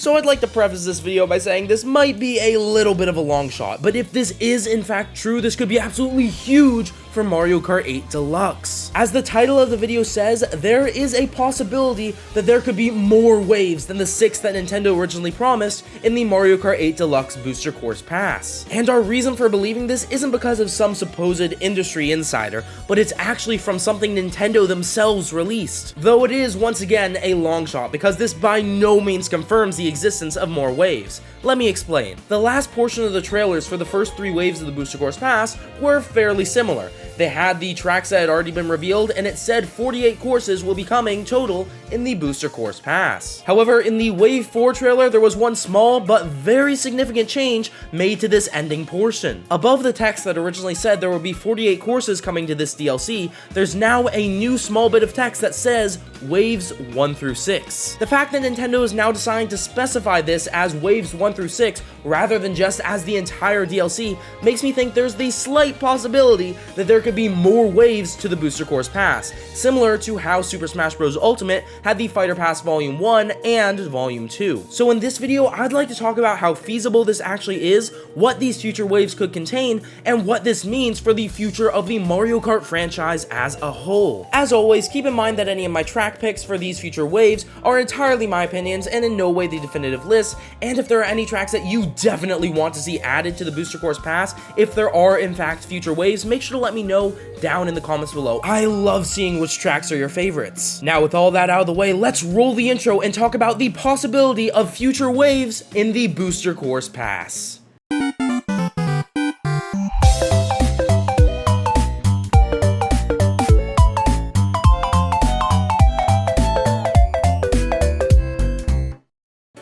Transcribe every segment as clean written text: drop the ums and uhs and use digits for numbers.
So I'd like to preface this video by saying this might be a little bit of a long shot, but if this is in fact true, this could be absolutely huge for Mario Kart 8 Deluxe. As the title of the video says, there is a possibility that there could be more waves than the 6 that Nintendo originally promised in the Mario Kart 8 Deluxe Booster Course Pass. And our reason for believing this isn't because of some supposed industry insider, but it's actually from something Nintendo themselves released. Though it is, once again, a long shot, because this by no means confirms the existence of more waves. Let me explain. The last portion of the trailers for the first 3 waves of the Booster Course Pass were fairly similar. They had the tracks that had already been revealed, and it said 48 courses will be coming total in the Booster Course Pass. However, in the Wave 4 trailer, there was one small but very significant change made to this ending portion. Above the text that originally said there would be 48 courses coming to this DLC, there's now a new small bit of text that says Waves 1 through 6. The fact that Nintendo is now deciding to specify this as Waves 1 through 6 rather than just as the entire DLC makes me think there's the slight possibility that there could be more waves to the Booster Course Pass, similar to how Super Smash Bros. Ultimate had the Fighter Pass Volume 1 and Volume 2. So in this video, I'd like to talk about how feasible this actually is, what these future waves could contain, and what this means for the future of the Mario Kart franchise as a whole. As always, keep in mind that any of my track picks for these future waves are entirely my opinions and in no way the definitive list, and if there are any tracks that you definitely want to see added to the Booster Course Pass, if there are in fact future waves, make sure to let me know down in the comments below. I love seeing which tracks are your favorites. Now with all that out of the way, let's roll the intro and talk about the possibility of future waves in the Booster Course Pass.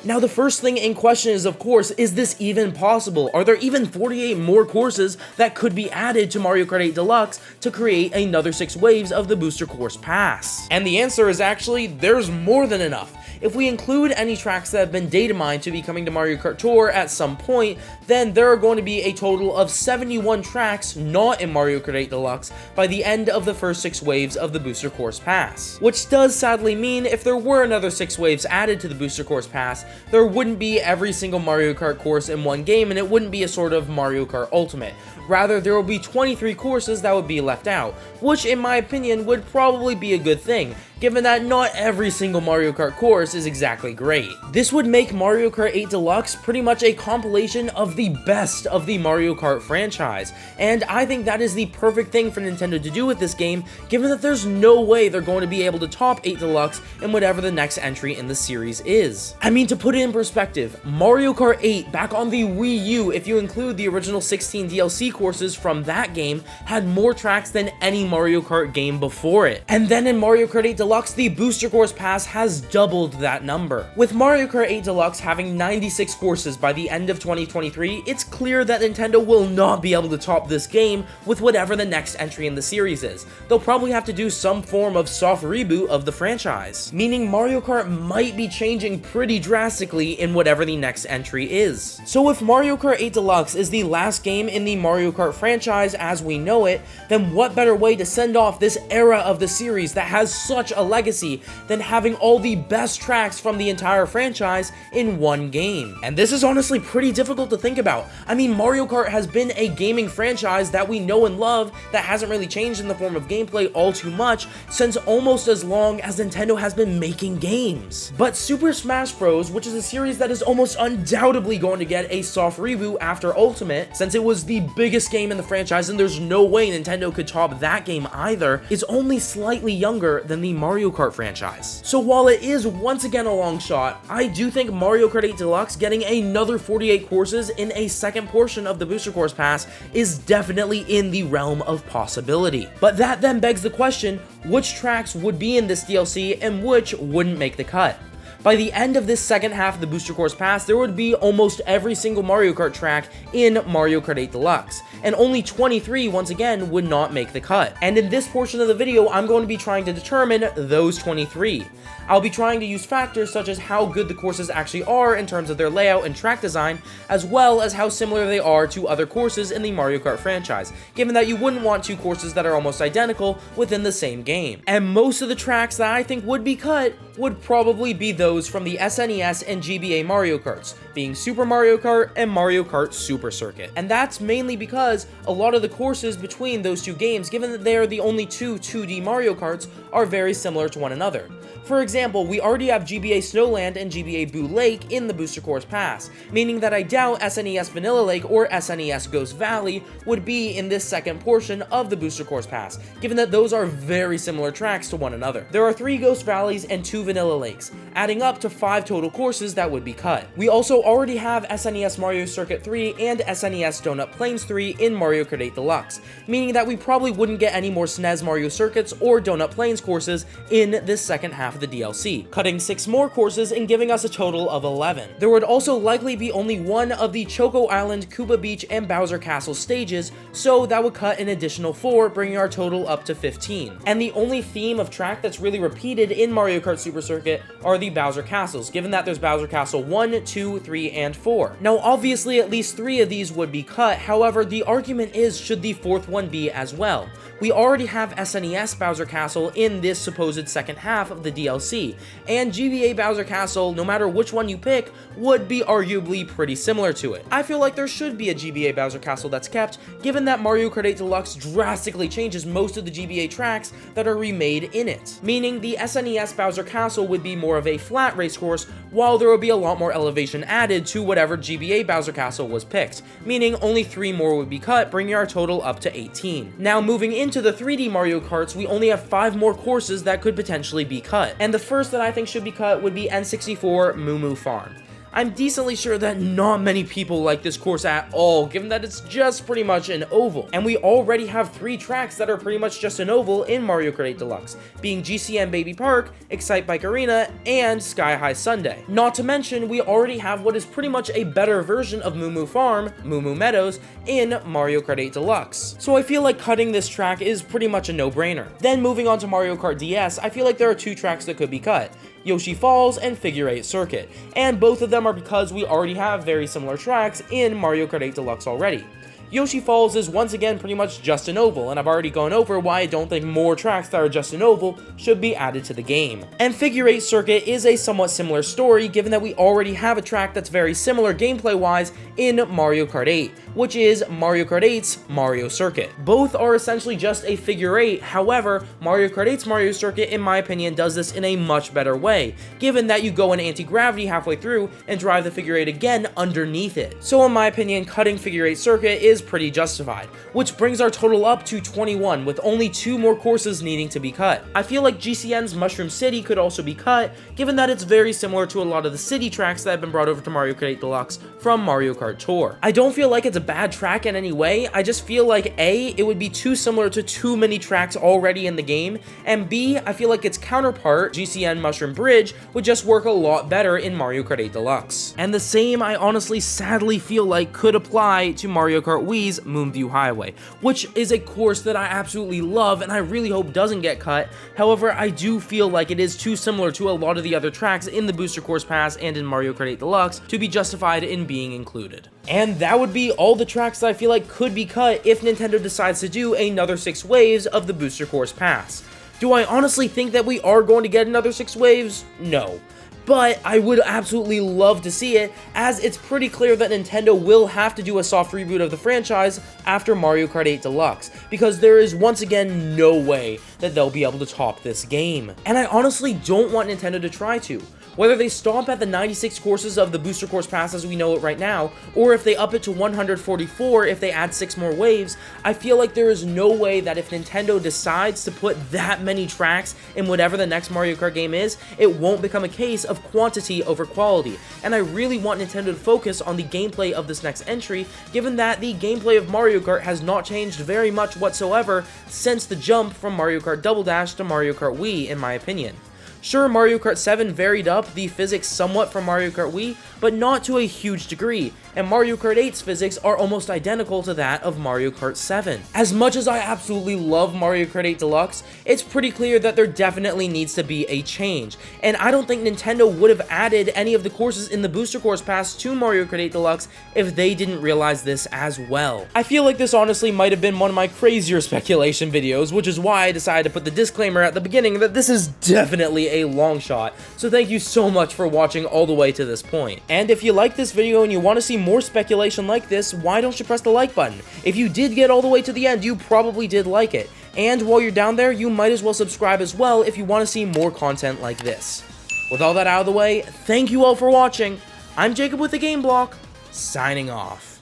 Now the first thing in question is, of course, is this even possible? Are there even 48 more courses that could be added to Mario Kart 8 Deluxe to create another 6 waves of the Booster Course Pass? And the answer is actually, there's more than enough. If we include any tracks that have been data mined to be coming to Mario Kart Tour at some point, then there are going to be a total of 71 tracks not in Mario Kart 8 Deluxe by the end of the first 6 waves of the Booster Course Pass. Which does sadly mean if there were another 6 waves added to the Booster Course Pass, there wouldn't be every single Mario Kart course in one game, and it wouldn't be a sort of Mario Kart Ultimate. Rather, there will be 23 courses that would be left out, which in my opinion would probably be a good thing, given that not every single Mario Kart course is exactly great. This would make Mario Kart 8 Deluxe pretty much a compilation of the best of the Mario Kart franchise, and I think that is the perfect thing for Nintendo to do with this game, given that there's no way they're going to be able to top 8 Deluxe in whatever the next entry in the series is. I mean, to put it in perspective, Mario Kart 8 back on the Wii U, if you include the original 16 DLC courses from that game, had more tracks than any Mario Kart game before it. And then in Mario Kart 8 Deluxe, the Booster Course Pass has doubled that number. With Mario Kart 8 Deluxe having 96 courses by the end of 2023, it's clear that Nintendo will not be able to top this game with whatever the next entry in the series is. They'll probably have to do some form of soft reboot of the franchise, meaning Mario Kart might be changing pretty drastically in whatever the next entry is. So if Mario Kart 8 Deluxe is the last game in the Mario Kart franchise as we know it, then what better way to send off this era of the series that has such a legacy than having all the best tracks from the entire franchise in one game? And this is honestly pretty difficult to think about. I mean, Mario Kart has been a gaming franchise that we know and love that hasn't really changed in the form of gameplay all too much since almost as long as Nintendo has been making games. But Super Smash Bros., which is a series that is almost undoubtedly going to get a soft reboot after Ultimate, since it was the biggest game in the franchise and there's no way Nintendo could top that game either, is only slightly younger than the Mario Kart franchise. So while it is once again a long shot, I do think Mario Kart 8 Deluxe getting another 48 courses in a second portion of the Booster Course Pass is definitely in the realm of possibility. But that then begs the question, which tracks would be in this DLC and which wouldn't make the cut? By the end of this second half of the Booster Course Pass, there would be almost every single Mario Kart track in Mario Kart 8 Deluxe, and only 23, once again, would not make the cut. And in this portion of the video, I'm going to be trying to determine those 23. I'll be trying to use factors such as how good the courses actually are in terms of their layout and track design, as well as how similar they are to other courses in the Mario Kart franchise, given that you wouldn't want 2 courses that are almost identical within the same game. And most of the tracks that I think would be cut would probably be those those from the SNES and GBA Mario Karts, being Super Mario Kart and Mario Kart Super Circuit. And that's mainly because a lot of the courses between those two games, given that they are the only two 2D Mario Karts, are very similar to one another. For example, we already have GBA Snowland and GBA Boo Lake in the Booster Course Pass, meaning that I doubt SNES Vanilla Lake or SNES Ghost Valley would be in this second portion of the Booster Course Pass, given that those are very similar tracks to one another. There are 3 Ghost Valleys and 2 Vanilla Lakes, adding up to 5 total courses that would be cut. We also already have SNES Mario Circuit 3 and SNES Donut Plains 3 in Mario Kart 8 Deluxe, meaning that we probably wouldn't get any more SNES Mario Circuits or Donut Plains courses in this second half of the DLC, cutting 6 more courses and giving us a total of 11. There would also likely be only one of the Choco Island, Koopa Beach, and Bowser Castle stages, so that would cut an additional 4, bringing our total up to 15. And the only theme of track that's really repeated in Mario Kart Super Circuit are the Bowser Castles, given that there's Bowser Castle 1, 2, 3, and 4. Now obviously at least 3 of these would be cut, however the argument is, should the 4th one be as well? We already have SNES Bowser Castle in this supposed second half of the DLC, and GBA Bowser Castle, no matter which one you pick, would be arguably pretty similar to it. I feel like there should be a GBA Bowser Castle that's kept, given that Mario Kart 8 Deluxe drastically changes most of the GBA tracks that are remade in it, meaning the SNES Bowser Castle would be more of a flat race course, while there would be a lot more elevation added to whatever GBA Bowser Castle was picked, meaning only 3 more would be cut, bringing our total up to 18. Now moving into the 3D Mario Karts, we only have 5 more courses that could potentially be cut, and the first that I think should be cut would be N64 Moo Moo Farm. I'm decently sure that not many people like this course at all, given that it's just pretty much an oval. And we already have 3 tracks that are pretty much just an oval in Mario Kart 8 Deluxe, being GCN Baby Park, Excite Bike Arena, and Sky High Sundae. Not to mention, we already have what is pretty much a better version of Moo Moo Farm, Moo Moo Meadows, in Mario Kart 8 Deluxe. So I feel like cutting this track is pretty much a no-brainer. Then moving on to Mario Kart DS, I feel like there are 2 tracks that could be cut: Yoshi Falls and Figure 8 Circuit, and both of them are because we already have very similar tracks in Mario Kart 8 Deluxe already. Yoshi Falls is once again pretty much just an oval, and I've already gone over why I don't think more tracks that are just an oval should be added to the game. And Figure 8 Circuit is a somewhat similar story, given that we already have a track that's very similar gameplay-wise in Mario Kart 8, which is Mario Kart 8's Mario Circuit. Both are essentially just a figure 8, however, Mario Kart 8's Mario Circuit, in my opinion, does this in a much better way, given that you go in anti-gravity halfway through and drive the figure 8 again underneath it. So in my opinion, cutting Figure 8 Circuit is pretty justified, which brings our total up to 21, with only 2 more courses needing to be cut. I feel like GCN's Mushroom City could also be cut, given that it's very similar to a lot of the city tracks that have been brought over to Mario Kart 8 Deluxe from Mario Kart Tour. I don't feel like it's a bad track in any way, I just feel like A, it would be too similar to too many tracks already in the game, and B, I feel like its counterpart, GCN Mushroom Bridge, would just work a lot better in Mario Kart 8 Deluxe. And the same, I honestly sadly feel like could apply to Mario Kart Wii's Moonview Highway, which is a course that I absolutely love and I really hope doesn't get cut. However, I do feel like it is too similar to a lot of the other tracks in the Booster Course Pass and in Mario Kart 8 Deluxe to be justified in being included. And that would be all the tracks that I feel like could be cut if Nintendo decides to do another 6 waves of the Booster Course Pass. Do I honestly think that we are going to get another 6 waves? No. But I would absolutely love to see it, as it's pretty clear that Nintendo will have to do a soft reboot of the franchise after Mario Kart 8 Deluxe, because there is once again no way that they'll be able to top this game. And I honestly don't want Nintendo to try to. Whether they stop at the 96 courses of the Booster Course Pass as we know it right now, or if they up it to 144 if they add 6 more waves, I feel like there is no way that if Nintendo decides to put that many tracks in whatever the next Mario Kart game is, it won't become a case of quantity over quality. And I really want Nintendo to focus on the gameplay of this next entry, given that the gameplay of Mario Kart has not changed very much whatsoever since the jump from Mario Kart Double Dash to Mario Kart Wii, in my opinion. Sure, Mario Kart 7 varied up the physics somewhat from Mario Kart Wii, but not to a huge degree, and Mario Kart 8's physics are almost identical to that of Mario Kart 7. As much as I absolutely love Mario Kart 8 Deluxe, it's pretty clear that there definitely needs to be a change, and I don't think Nintendo would have added any of the courses in the Booster Course Pass to Mario Kart 8 Deluxe if they didn't realize this as well. I feel like this honestly might have been one of my crazier speculation videos, which is why I decided to put the disclaimer at the beginning that this is definitely a long shot, so thank you so much for watching all the way to this point. And if you like this video and you want to see more speculation like this, why don't you press the like button? If you did get all the way to the end, you probably did like it. And while you're down there, you might as well subscribe as well if you want to see more content like this. With all that out of the way, thank you all for watching. I'm Jacob with the Game Block, signing off.